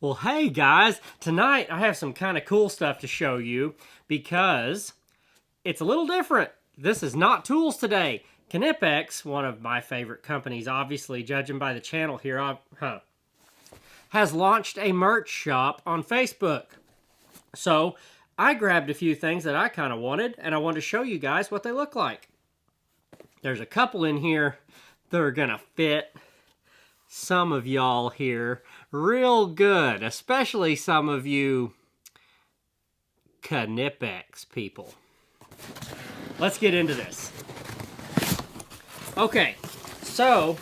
Well, hey guys, tonight I have some kind of cool stuff to show you because it's a little different. This is not tools today. Knipex, one of my favorite companies, obviously, judging by the channel here, has launched a merch shop on Facebook. So I grabbed a few things that I kind of wanted, and I wanted to show you guys what they look like. There's a couple in here that are going to fit some of y'all here real good, especially some of you Knipex people. Let's get into this. Okay, so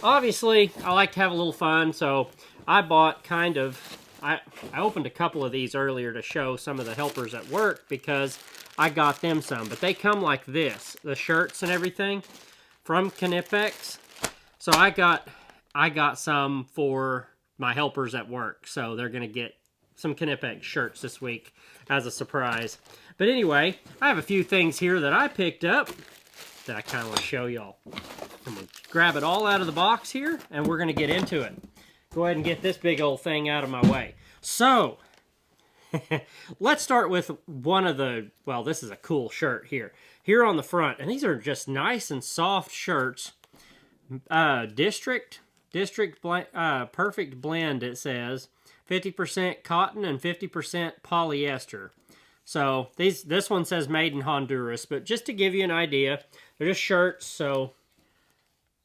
obviously I like to have a little fun, so I bought I opened a couple of these earlier to show some of the helpers at work because I got them some, but they come like this, the shirts and everything from Knipex. So I got some for my helpers at work, so they're going to get some Knipex shirts this week as a surprise. But anyway, I have a few things here that I picked up that I kind of want to show y'all. I'm going to grab it all out of the box here, and we're going to get into it. Go ahead and get this big old thing out of my way. So, let's start with one of the, well, this is a cool shirt here. Here on the front, and these are just nice and soft shirts. District Perfect Blend, it says. 50% cotton and 50% polyester. So this one says made in Honduras, but just to give you an idea, they're just shirts. So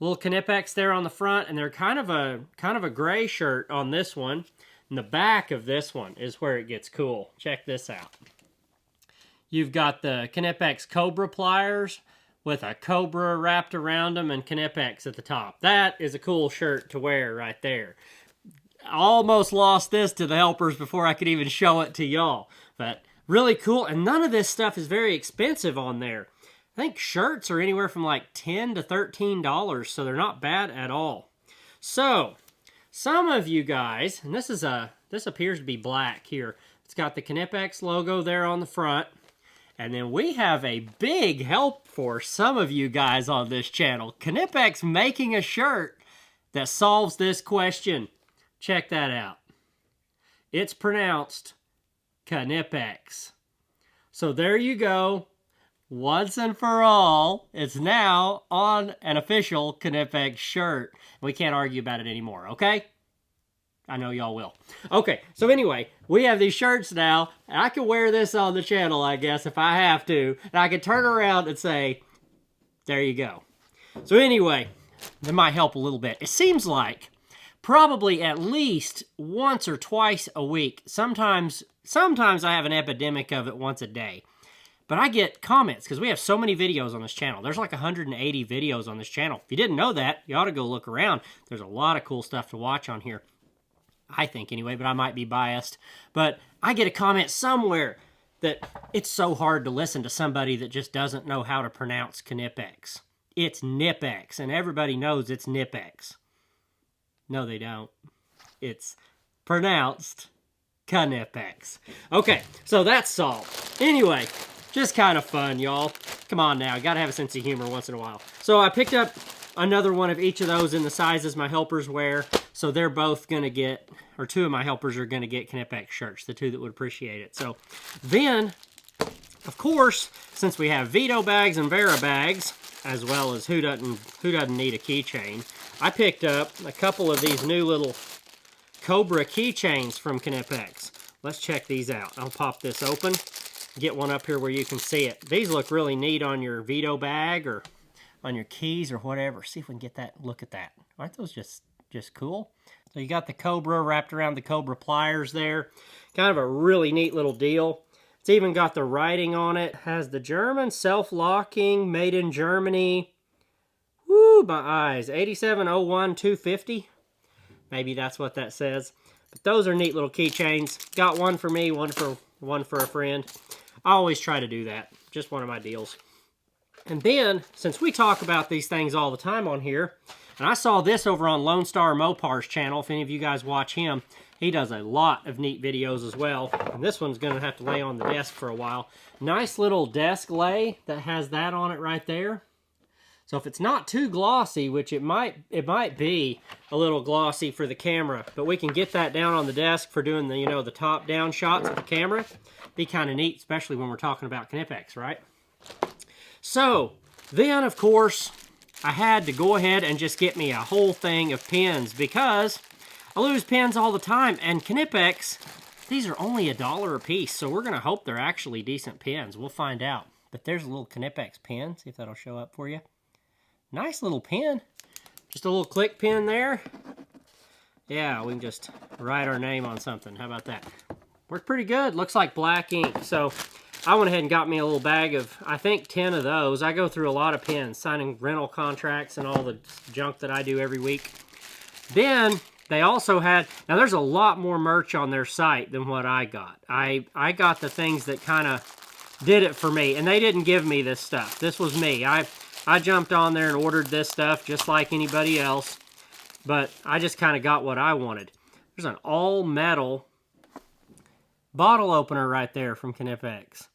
little Knipex there on the front, and they're kind of a gray shirt on this one. And the back of this one is where it gets cool. Check this out. You've got the Knipex Cobra pliers with a cobra wrapped around them and Knipex at the top. That is a cool shirt to wear right there. I almost lost this to the helpers before I could even show it to y'all. But really cool, and none of this stuff is very expensive on there. I think shirts are anywhere from like $10 to $13, so they're not bad at all. So, some of you guys, and this appears to be black here. It's got the Knipex logo there on the front. And then we have a big help for some of you guys on this channel. Knipex making a shirt that solves this question. Check that out. It's pronounced Knipex. So there you go. Once and for all, it's now on an official Knipex shirt. We can't argue about it anymore, okay? I know y'all will. Okay, so anyway, we have these shirts now, and I can wear this on the channel, I guess, if I have to. And I can turn around and say, there you go. So anyway, that might help a little bit. It seems like probably at least once or twice a week. Sometimes I have an epidemic of it once a day. But I get comments, because we have so many videos on this channel. There's like 180 videos on this channel. If you didn't know that, you ought to go look around. There's a lot of cool stuff to watch on here. I think anyway, but I might be biased. But I get a comment somewhere that it's so hard to listen to somebody that just doesn't know how to pronounce Knipex. It's Knipex, and everybody knows it's Knipex. No, they don't. It's pronounced Knipex. Okay, so that's solved. Anyway, just kind of fun, y'all. Come on now, gotta have a sense of humor once in a while. So I picked up another one of each of those in the sizes my helpers wear. So they're both going to get, or two of my helpers are going to get Knipex shirts, the two that would appreciate it. So then, of course, since we have Vito bags and Vera bags, as well as who doesn't need a keychain, I picked up a couple of these new little Cobra keychains from Knipex. Let's check these out. I'll pop this open, get one up here where you can see it. These look really neat on your Vito bag or on your keys or whatever. See if we can get that, look at that. Aren't those just cool? So you got the Cobra wrapped around the Cobra pliers there. Kind of a really neat little deal. It's even got the writing on it. Has the German self-locking, made in Germany. Woo, my eyes. 8701-250. Maybe that's what that says. But those are neat little keychains. Got one for me, one for a friend. I always try to do that. Just one of my deals. And then, since we talk about these things all the time on here, and I saw this over on Lone Star Mopar's channel. If any of you guys watch him, he does a lot of neat videos as well. And this one's going to have to lay on the desk for a while. Nice little desk lay that has that on it right there. So if it's not too glossy, which it might be a little glossy for the camera, but we can get that down on the desk for doing the, you know, the top down shots of the camera. Be kind of neat, especially when we're talking about Knipex, right? So then, of course, I had to go ahead and just get me a whole thing of pins because I lose pins all the time, and Knipex, these are only $1 a piece, so we're going to hope they're actually decent pins. We'll find out. But there's a little Knipex pin. See if that'll show up for you. Nice little pin. Just a little click pin there. Yeah, we can just write our name on something. How about that? Works pretty good. Looks like black ink. So I went ahead and got me a little bag of, I think, 10 of those. I go through a lot of pins, signing rental contracts and all the junk that I do every week. Then they also had, now there's a lot more merch on their site than what I got. I got the things that kind of did it for me, and they didn't give me this stuff. This was me. I jumped on there and ordered this stuff just like anybody else, but I just kind of got what I wanted. There's an all-metal bottle opener right there from Knipex.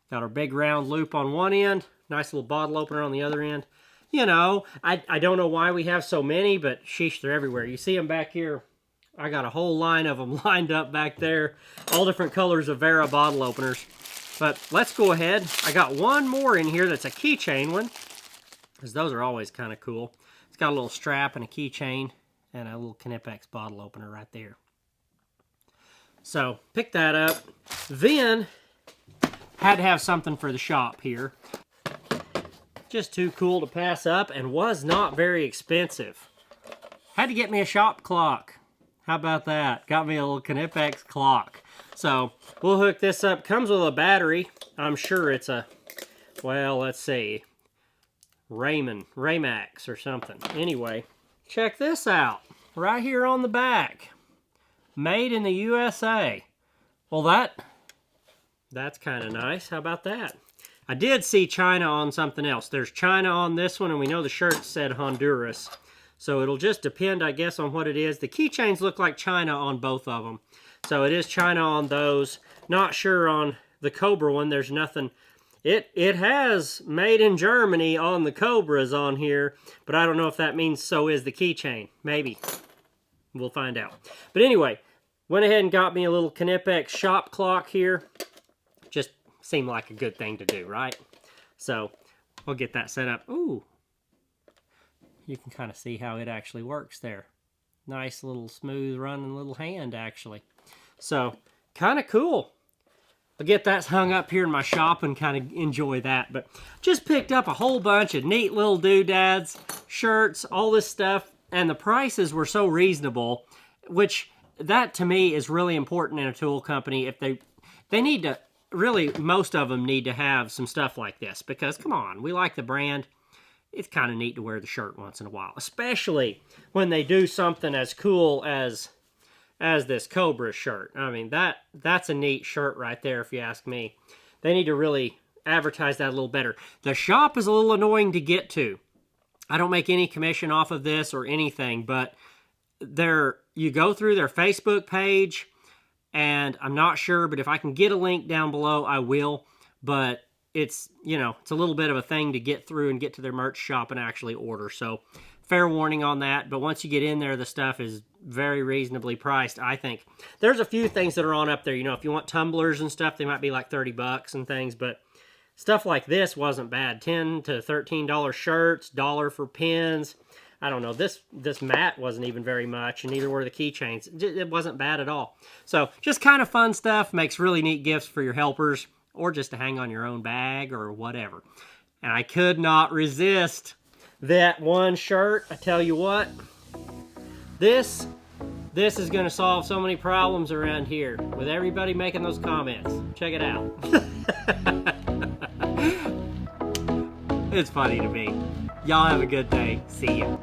Got our big round loop on one end, nice little bottle opener on the other end. You know, I don't know why we have so many, but sheesh, they're everywhere. You see them back here. I got a whole line of them lined up back there. All different colors of Vera bottle openers. But let's go ahead. I got one more in here that's a keychain one, because those are always kind of cool. It's got a little strap and a keychain and a little Knipex bottle opener right there. So, pick that up. Then, had to have something for the shop here. Just too cool to pass up, and was not very expensive. Had to get me a shop clock. How about that? Got me a little Knipex clock. So, we'll hook this up. Comes with a battery. I'm sure it's a, well, let's see, Raymax or something. Anyway, check this out. Right here on the back. Made in the USA. Well, that's kind of nice. How about that? I did see China on something else. There's China on this one, and we know the shirt said Honduras. So it'll just depend, I guess, on what it is. The keychains look like China on both of them. So it is China on those. Not sure on the Cobra one. There's nothing. It has made in Germany on the Cobras on here, but I don't know if that means so is the keychain. Maybe. We'll find out. But anyway, went ahead and got me a little Knipex shop clock here. Just seemed like a good thing to do, right? So, we'll get that set up. Ooh. You can kind of see how it actually works there. Nice little smooth running little hand, actually. So, kind of cool. I'll get that hung up here in my shop and kind of enjoy that. But just picked up a whole bunch of neat little doodads, shirts, all this stuff. And the prices were so reasonable, which that to me is really important in a tool company. If they need to, really most of them need to have some stuff like this. Because come on, we like the brand. It's kind of neat to wear the shirt once in a while. Especially when they do something as cool as this Cobra shirt. I mean, that's a neat shirt right there, if you ask me. They need to really advertise that a little better. The shop is a little annoying to get to. I don't make any commission off of this or anything, but you go through their Facebook page, and I'm not sure, but if I can get a link down below, I will. But it's, you know, it's a little bit of a thing to get through and get to their merch shop and actually order. So, fair warning on that. But once you get in there, the stuff is very reasonably priced, I think. There's a few things that are on up there. You know, if you want tumblers and stuff, they might be like 30 bucks and things, but stuff like this wasn't bad. $10 to $13 shirts, $1 for pins. I don't know. This mat wasn't even very much, and neither were the keychains. It wasn't bad at all. So, just kind of fun stuff. Makes really neat gifts for your helpers, or just to hang on your own bag, or whatever. And I could not resist that one shirt. I tell you what, this is going to solve so many problems around here with everybody making those comments. Check it out. It's funny to me. Y'all have a good day. See ya.